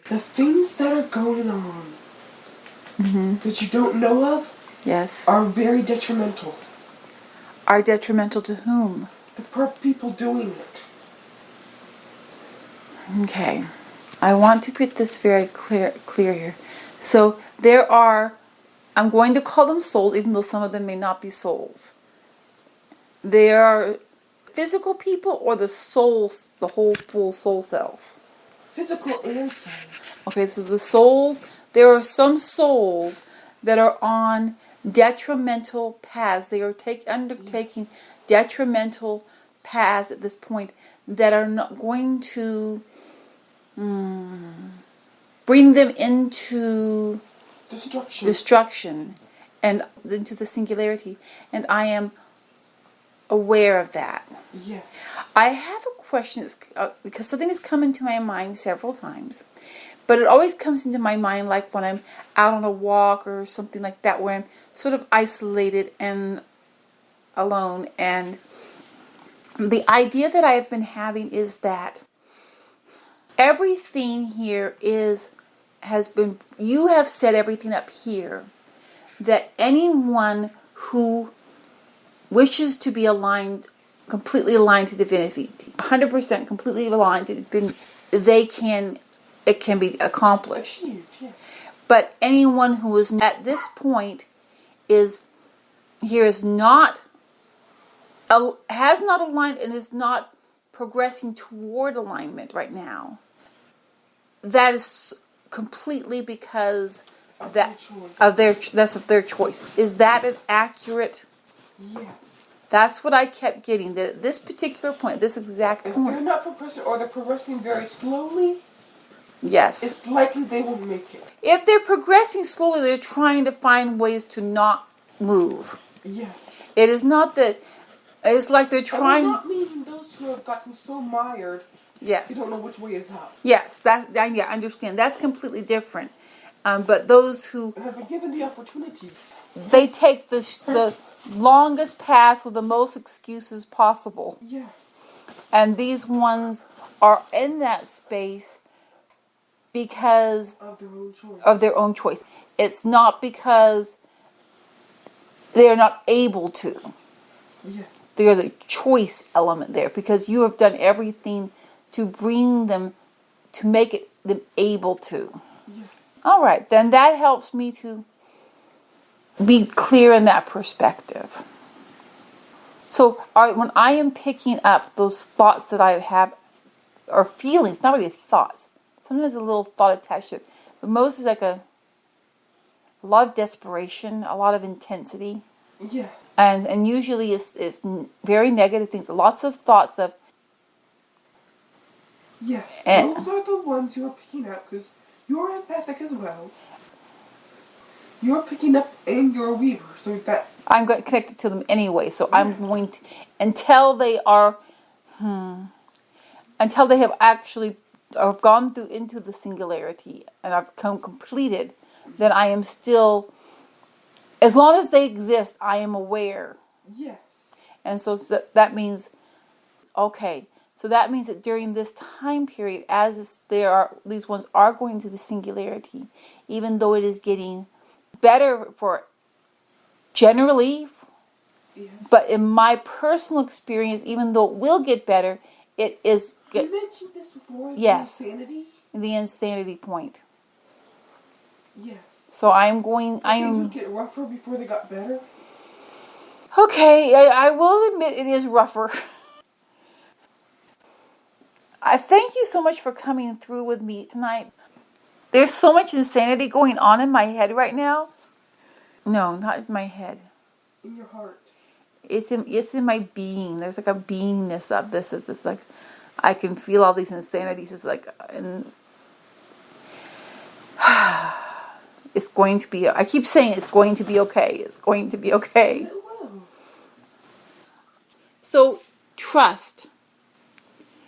The things that are going on that you don't know of Yes. are very detrimental. Are detrimental to whom? The people doing it. Okay. I want to put this very clear here. So there are, I'm going to call them souls, even though some of them may not be souls. There are physical people or the souls, the whole full soul self. Physical and soul. Okay, so the souls, there are some souls that are on detrimental paths. They are undertaking detrimental paths at this point that are not going to bring them into destruction and into the singularity. And I am aware of that. Yes. I have a question because something has come into my mind several times, but it always comes into my mind like when I'm out on a walk or something like that, where I'm sort of isolated and alone. And the idea that I've been having is that everything here you have set everything up here, that anyone who wishes to be aligned, completely aligned to divinity, 100% completely aligned to divinity, it can be accomplished. Yes. But anyone who is at this point has not aligned and is not progressing toward alignment right now. That is completely because that's of their choice. Is that an accurate? Yeah. That's what I kept getting. That at this particular point, this exact point. If they're not progressing or they're progressing very slowly, yes, it's likely they won't make it. If they're progressing slowly, they're trying to find ways to not move. Yes. It is not that. It's like they're trying. They're not meaning those who have gotten so mired. Yes. They don't know which way is up. Yes, I understand. That's completely different. But those who have been given the opportunity, they take the longest path with the most excuses possible. Yes. And these ones are in that space because of their own choice. It's not because they are not able to. Yes. There's a choice element there because you have done everything to bring them, to make them able to. Yes. All right, then that helps me to be clear in that perspective. So when I am picking up those thoughts that I have, or feelings, not really thoughts, sometimes a little thought attached to it, but most is like a lot of desperation, a lot of intensity. Yeah. And usually it's very negative things, lots of thoughts of. Yes, those are the ones you're picking up because you're empathic as well. You're picking up and you're a weaver, so that I'm connected to them anyway, so I'm going to, until they have actually gone through into the singularity and I've completed, then I am still, as long as they exist, I am aware. Yes. And so that means, okay, so that means that during this time period, these ones are going to the singularity, even though it is getting better for generally, yes. But in my personal experience, even though it will get better, it is. You mentioned this before. Yes. The insanity. The insanity point. Yes. So I'm going. Things would get rougher before they got better. Okay, I will admit it is rougher. I thank you so much for coming through with me tonight. There's so much insanity going on in my head right now. No, not in my head. In your heart. It's in my being. There's like a beingness of this. It's like I can feel all these insanities. It's like, and it's going to be. I keep saying it's going to be okay. It's going to be okay. It will. So trust.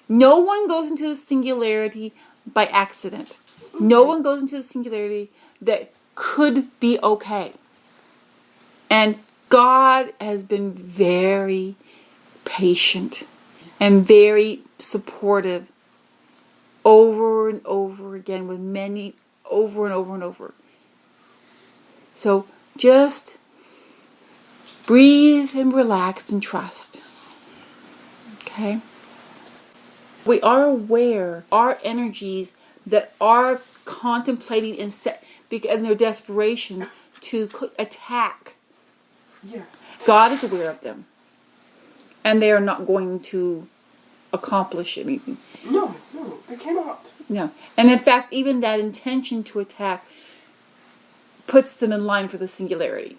No one goes into the singularity by accident. No one goes into the singularity that could be okay. And God has been very patient and very supportive over and over again with many over and over and over. So just breathe and relax and trust. Okay? We are aware our energies that are contemplating in their desperation to attack. Yes. God is aware of them. And they are not going to accomplish anything. No, they cannot. No. And in fact, even that intention to attack puts them in line for the singularity.